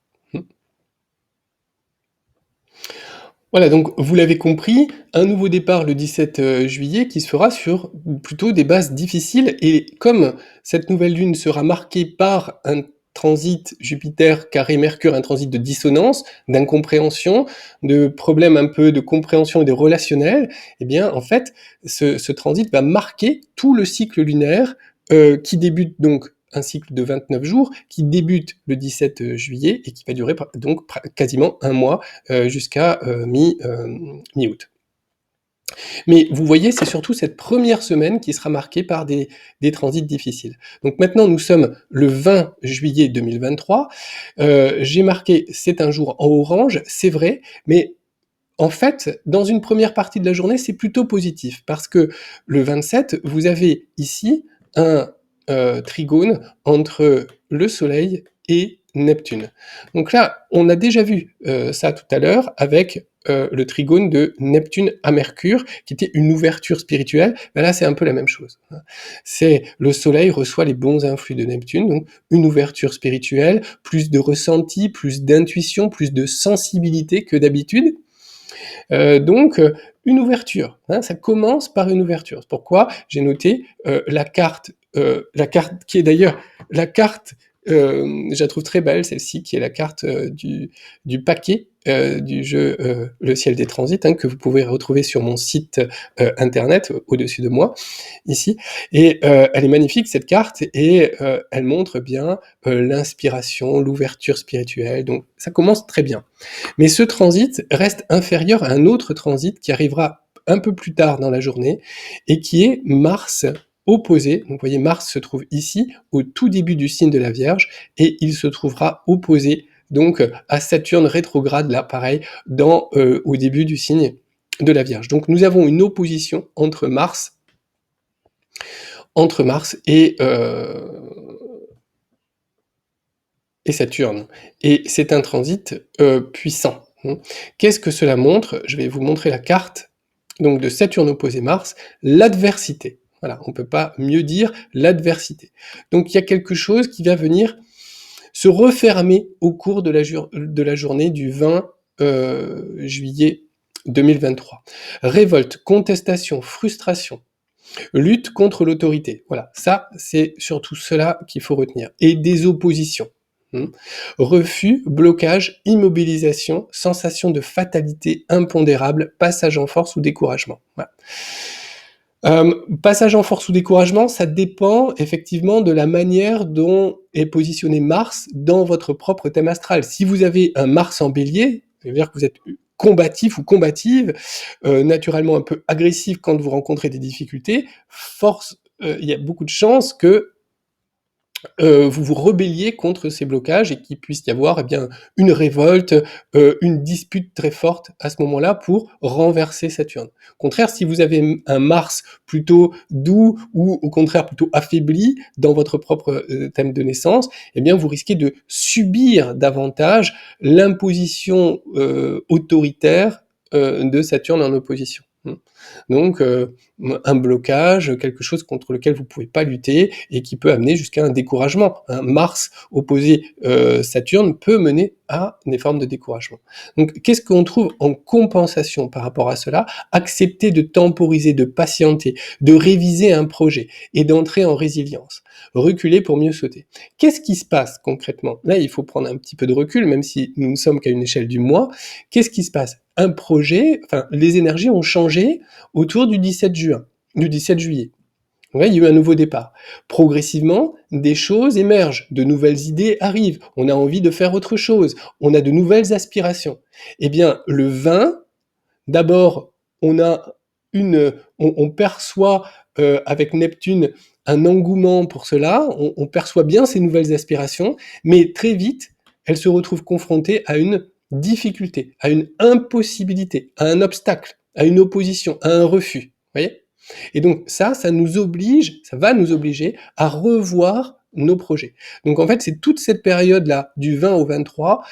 Voilà, donc vous l'avez compris, un nouveau départ le 17 juillet qui se fera sur plutôt des bases difficiles, et comme cette nouvelle lune sera marquée par un transit Jupiter carré Mercure, un transit de dissonance, d'incompréhension, de problèmes un peu de compréhension et de relationnel, eh bien en fait ce transit va marquer tout le cycle lunaire qui débute donc un cycle de 29 jours qui débute le 17 juillet et qui va durer donc quasiment un mois jusqu'à mi-août. Mais vous voyez, c'est surtout cette première semaine qui sera marquée par des transits difficiles. Donc maintenant, nous sommes le 20 juillet 2023. J'ai marqué, c'est un jour en orange, c'est vrai, mais en fait, dans une première partie de la journée, c'est plutôt positif, parce que le 27, vous avez ici un trigone entre le Soleil et Neptune. Donc là, on a déjà vu ça tout à l'heure avec le trigone de Neptune à Mercure, qui était une ouverture spirituelle. Ben là, c'est un peu la même chose. C'est le Soleil reçoit les bons influx de Neptune, donc une ouverture spirituelle, plus de ressenti, plus d'intuition, plus de sensibilité que d'habitude. Donc une ouverture, hein, ça commence par une ouverture. Pourquoi j'ai noté la carte qui est d'ailleurs la carte, je la trouve très belle celle-ci, qui est la carte du paquet du jeu Le ciel des transits, hein, que vous pouvez retrouver sur mon site internet au-dessus de moi ici, et elle est magnifique cette carte, et elle montre bien l'inspiration, l'ouverture spirituelle, donc ça commence très bien. Mais ce transit reste inférieur à un autre transit qui arrivera un peu plus tard dans la journée, et qui est Mars opposé. Donc vous voyez, Mars se trouve ici, au tout début du signe de la Vierge, et il se trouvera opposé donc à Saturne rétrograde, là pareil, au début du signe de la Vierge. Donc nous avons une opposition entre Mars et Saturne. Et c'est un transit puissant. Qu'est-ce que cela montre? Je vais vous montrer la carte donc de Saturne opposé Mars, l'adversité. Voilà, on ne peut pas mieux dire l'adversité. Donc il y a quelque chose qui va venir se refermer au cours de la journée du 20 juillet 2023. Révolte, contestation, frustration, lutte contre l'autorité. Voilà, ça c'est surtout cela qu'il faut retenir. Et des oppositions. Refus, blocage, immobilisation, sensation de fatalité impondérable, passage en force ou découragement. Voilà. Passage en force ou découragement, ça dépend effectivement de la manière dont est positionné Mars dans votre propre thème astral. Si vous avez un Mars en bélier, ça veut dire que vous êtes combatif ou combative, naturellement un peu agressif quand vous rencontrez des difficultés, il y a beaucoup de chances que vous vous rebelliez contre ces blocages et qu'il puisse y avoir, eh bien, une révolte, une dispute très forte à ce moment-là pour renverser Saturne. Au contraire, si vous avez un Mars plutôt doux ou au contraire plutôt affaibli dans votre propre thème de naissance, eh bien, vous risquez de subir davantage l'imposition autoritaire de Saturne en opposition. Donc, un blocage, quelque chose contre lequel vous ne pouvez pas lutter et qui peut amener jusqu'à un découragement. Un Mars opposé Saturne peut mener à des formes de découragement. Donc, qu'est-ce qu'on trouve en compensation par rapport à cela? Accepter de temporiser, de patienter, de réviser un projet et d'entrer en résilience. Reculer pour mieux sauter. Qu'est-ce qui se passe concrètement? Là, il faut prendre un petit peu de recul, même si nous ne sommes qu'à une échelle du mois. Qu'est-ce qui se passe? Un projet, enfin, les énergies ont changé autour du 17 juin, du 17 juillet. Ouais, il y a eu un nouveau départ. Progressivement, des choses émergent, de nouvelles idées arrivent, on a envie de faire autre chose, on a de nouvelles aspirations. Eh bien, le 20, d'abord, on a on perçoit avec Neptune un engouement pour cela, on perçoit bien ces nouvelles aspirations, mais très vite, elles se retrouvent confrontées à une difficulté, à une impossibilité, à un obstacle, à une opposition, à un refus. Vous voyez? Et donc ça nous oblige, ça va nous obliger à revoir nos projets. Donc en fait, c'est toute cette période-là, du 20 au 23,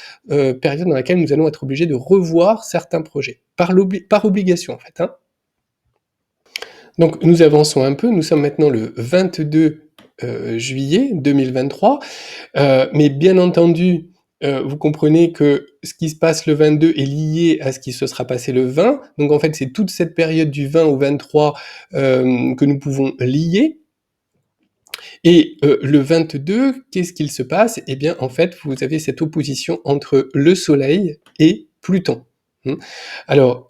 période dans laquelle nous allons être obligés de revoir certains projets, par obligation en fait. Hein. Donc nous avançons un peu, nous sommes maintenant le 22 juillet 2023, mais bien entendu, vous comprenez que ce qui se passe le 22 est lié à ce qui se sera passé le 20, donc en fait c'est toute cette période du 20 au 23 que nous pouvons lier, et le 22, qu'est-ce qu'il se passe? Eh bien en fait vous avez cette opposition entre le Soleil et Pluton. Alors,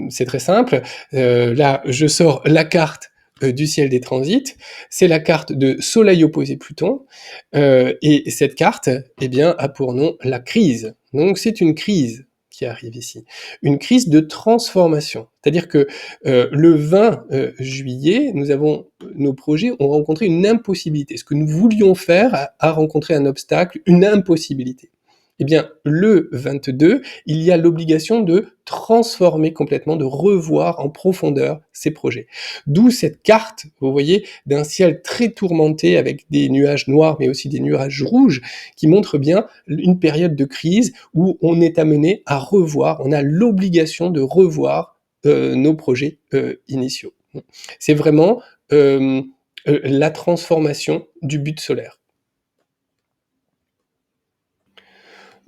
c'est très simple. Là, je sors la carte du ciel des transits. C'est la carte de Soleil opposé Pluton. Et cette carte, eh bien, a pour nom la crise. Donc, c'est une crise qui arrive ici. Une crise de transformation. C'est-à-dire que le 20 juillet, nos projets ont rencontré une impossibilité. Ce que nous voulions faire a rencontré un obstacle, une impossibilité. Eh bien, le 22, il y a l'obligation de transformer complètement, de revoir en profondeur ces projets. D'où cette carte, vous voyez, d'un ciel très tourmenté avec des nuages noirs, mais aussi des nuages rouges, qui montre bien une période de crise où on est amené à revoir, on a l'obligation de revoir nos projets initiaux. C'est vraiment la transformation du but solaire.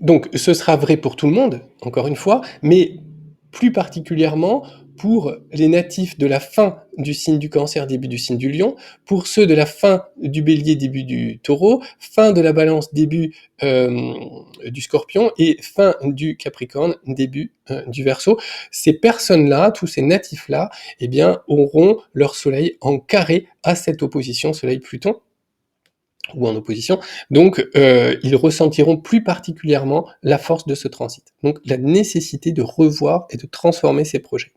Donc ce sera vrai pour tout le monde, encore une fois, mais plus particulièrement pour les natifs de la fin du signe du Cancer, début du signe du Lion, pour ceux de la fin du Bélier, début du Taureau, fin de la Balance, début du Scorpion, et fin du Capricorne, début du Verseau. Ces personnes-là, tous ces natifs-là, eh bien, auront leur Soleil en carré à cette opposition Soleil-Pluton, ou en opposition, donc ils ressentiront plus particulièrement la force de ce transit. Donc la nécessité de revoir et de transformer ces projets.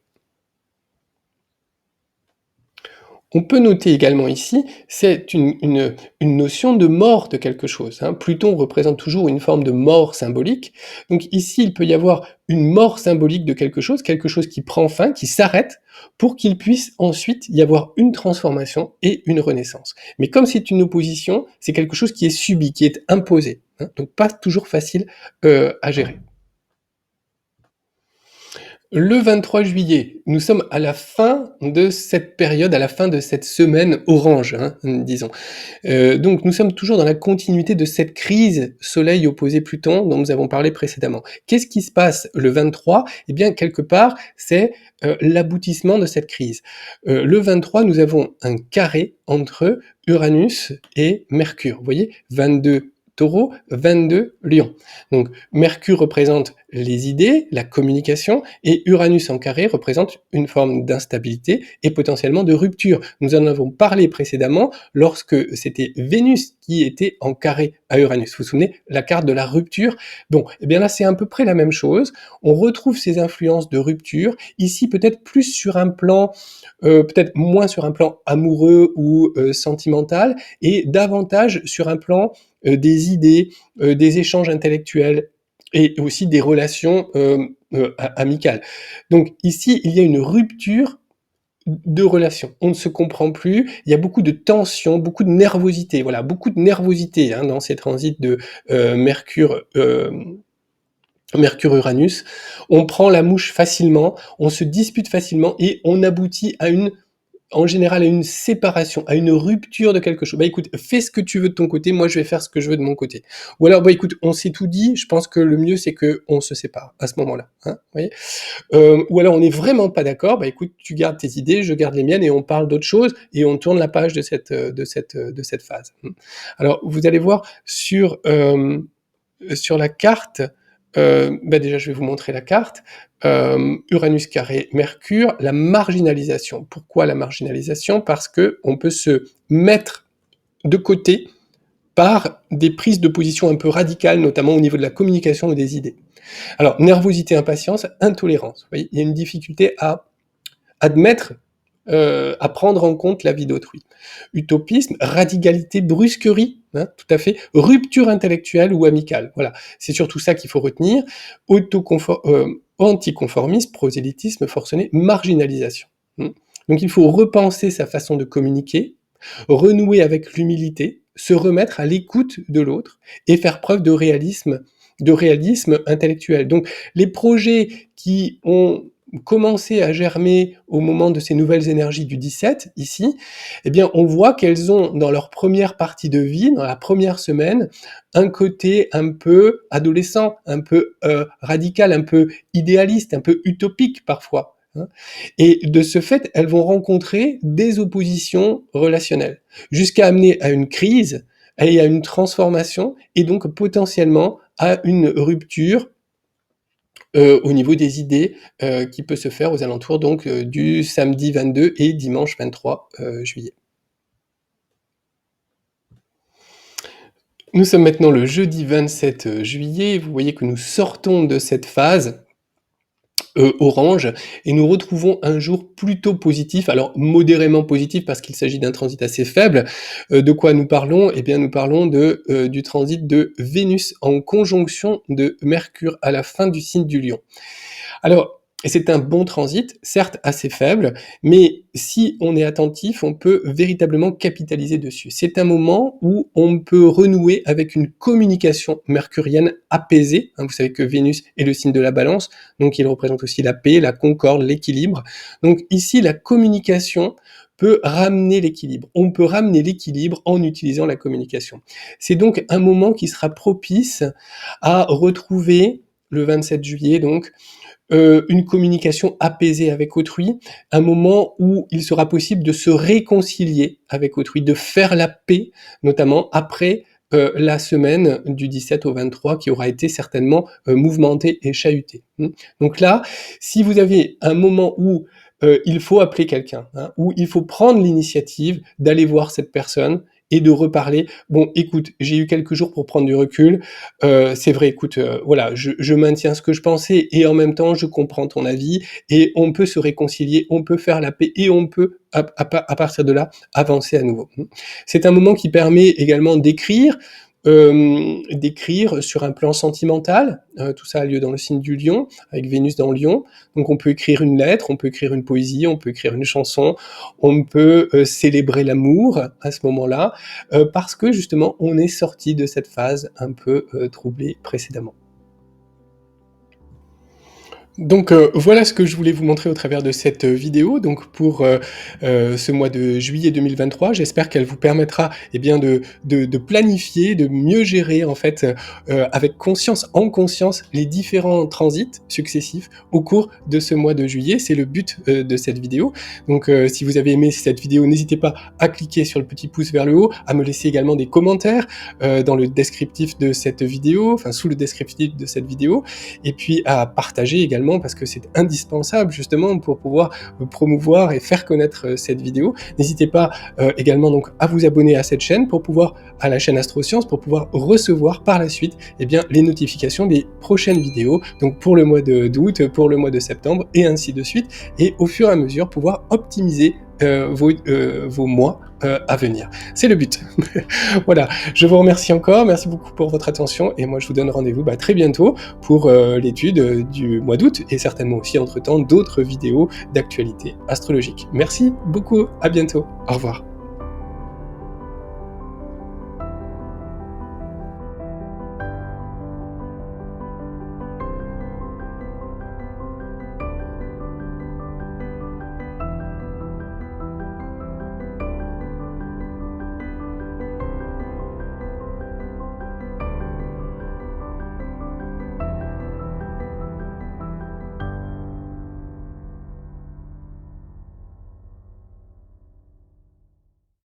On peut noter également ici, c'est une notion de mort de quelque chose. Hein. Pluton représente toujours une forme de mort symbolique. Donc ici, il peut y avoir une mort symbolique de quelque chose qui prend fin, qui s'arrête, pour qu'il puisse ensuite y avoir une transformation et une renaissance. Mais comme c'est une opposition, c'est quelque chose qui est subi, qui est imposé. Hein. Donc pas toujours facile à gérer. Le 23 juillet, nous sommes à la fin de cette période, à la fin de cette semaine orange, hein, disons. Donc nous sommes toujours dans la continuité de cette crise Soleil opposé Pluton dont nous avons parlé précédemment. Qu'est-ce qui se passe le 23? Eh bien, quelque part, c'est l'aboutissement de cette crise. Le 23, nous avons un carré entre Uranus et Mercure. Vous voyez, 22 Taureau, 22 Lion. Donc Mercure représente les idées, la communication, et Uranus en carré représente une forme d'instabilité et potentiellement de rupture. Nous en avons parlé précédemment lorsque c'était Vénus qui était en carré à Uranus. Vous vous souvenez, la carte de la rupture? Bon, et bien là c'est à peu près la même chose. On retrouve ces influences de rupture, ici peut-être plus sur un plan, peut-être moins sur un plan amoureux ou sentimental, et davantage sur un plan des idées, des échanges intellectuels et aussi des relations amicales. Donc ici, il y a une rupture de relations. On ne se comprend plus. Il y a beaucoup de tension, beaucoup de nervosité. Voilà, beaucoup de nervosité hein, dans ces transits de Mercure. Mercure-Uranus, on prend la mouche facilement, on se dispute facilement et on aboutit à en général à une séparation, à une rupture de quelque chose. Bah écoute, fais ce que tu veux de ton côté, moi je vais faire ce que je veux de mon côté. Ou alors, bah écoute, on s'est tout dit, je pense que le mieux c'est que on se sépare à ce moment-là. Hein, vous voyez ou alors on n'est vraiment pas d'accord, bah écoute, tu gardes tes idées, je garde les miennes et on parle d'autre chose et on tourne la page de cette phase. Alors vous allez voir sur la carte, bah déjà je vais vous montrer la carte. Uranus carré Mercure, la marginalisation. Pourquoi la marginalisation? Parce que on peut se mettre de côté par des prises de position un peu radicales, notamment au niveau de la communication ou des idées. Alors, nervosité, impatience, intolérance. Vous voyez, il y a une difficulté à admettre, à prendre en compte la vie d'autrui. Utopisme, radicalité, brusquerie, hein, tout à fait, rupture intellectuelle ou amicale. Voilà, c'est surtout ça qu'il faut retenir. Anticonformisme, prosélytisme forcené, marginalisation. Donc il faut repenser sa façon de communiquer, renouer avec l'humilité, se remettre à l'écoute de l'autre et faire preuve de réalisme intellectuel. Donc les projets qui ont commencé à germer au moment de ces nouvelles énergies du 17, ici, eh bien, on voit qu'elles ont, dans leur première partie de vie, dans la première semaine, un côté un peu adolescent, un peu radical, un peu idéaliste, un peu utopique parfois. Hein. Et de ce fait, elles vont rencontrer des oppositions relationnelles, jusqu'à amener à une crise et à une transformation, et donc potentiellement à une rupture au niveau des idées qui peut se faire aux alentours donc du samedi 22 et dimanche 23 juillet. Nous sommes maintenant le jeudi 27 juillet, vous voyez que nous sortons de cette phase orange et nous retrouvons un jour plutôt positif, alors modérément positif parce qu'il s'agit d'un transit assez faible. De quoi nous parlons? Eh bien nous parlons du transit de Vénus en conjonction de Mercure à la fin du signe du Lion. Alors, c'est un bon transit, certes assez faible, mais si on est attentif, on peut véritablement capitaliser dessus. C'est un moment où on peut renouer avec une communication mercurienne apaisée. Vous savez que Vénus est le signe de la balance, donc il représente aussi la paix, la concorde, l'équilibre. Donc ici, la communication peut ramener l'équilibre. On peut ramener l'équilibre en utilisant la communication. C'est donc un moment qui sera propice à retrouver le 27 juillet, donc, une communication apaisée avec autrui, un moment où il sera possible de se réconcilier avec autrui, de faire la paix, notamment après la semaine du 17 au 23 qui aura été certainement mouvementée et chahutée. Donc là, si vous avez un moment où il faut appeler quelqu'un, hein, où il faut prendre l'initiative d'aller voir cette personne et de reparler. Bon, écoute, j'ai eu quelques jours pour prendre du recul. C'est vrai, écoute, voilà, je maintiens ce que je pensais et en même temps, je comprends ton avis et on peut se réconcilier, on peut faire la paix et on peut, à partir de là, avancer à nouveau. C'est un moment qui permet également d'écrire sur un plan sentimental. Tout ça a lieu dans le signe du Lion, avec Vénus dans Lion. Donc on peut écrire une lettre, on peut écrire une poésie, on peut écrire une chanson, on peut célébrer l'amour à ce moment-là, parce que justement on est sorti de cette phase un peu troublée précédemment. Donc voilà ce que je voulais vous montrer au travers de cette vidéo. Donc pour ce mois de juillet 2023, j'espère qu'elle vous permettra eh bien de planifier, de mieux gérer en fait avec conscience, en conscience, les différents transits successifs au cours de ce mois de juillet. C'est le but de cette vidéo. Donc si vous avez aimé cette vidéo, n'hésitez pas à cliquer sur le petit pouce vers le haut, à me laisser également des commentaires dans le descriptif de cette vidéo, enfin sous le descriptif de cette vidéo, et puis à partager également parce que c'est indispensable justement pour pouvoir promouvoir et faire connaître cette vidéo. N'hésitez pas également donc à vous abonner à cette chaîne pour pouvoir, à la chaîne Astroscience, pour pouvoir recevoir par la suite eh bien, les notifications des prochaines vidéos, donc pour le mois d'août, pour le mois de septembre et ainsi de suite, et au fur et à mesure pouvoir optimiser vos mois à venir. C'est le but. Voilà, je vous remercie encore, merci beaucoup pour votre attention, et moi je vous donne rendez-vous très bientôt pour l'étude du mois d'août, et certainement aussi entre-temps d'autres vidéos d'actualité astrologique. Merci beaucoup, à bientôt, au revoir.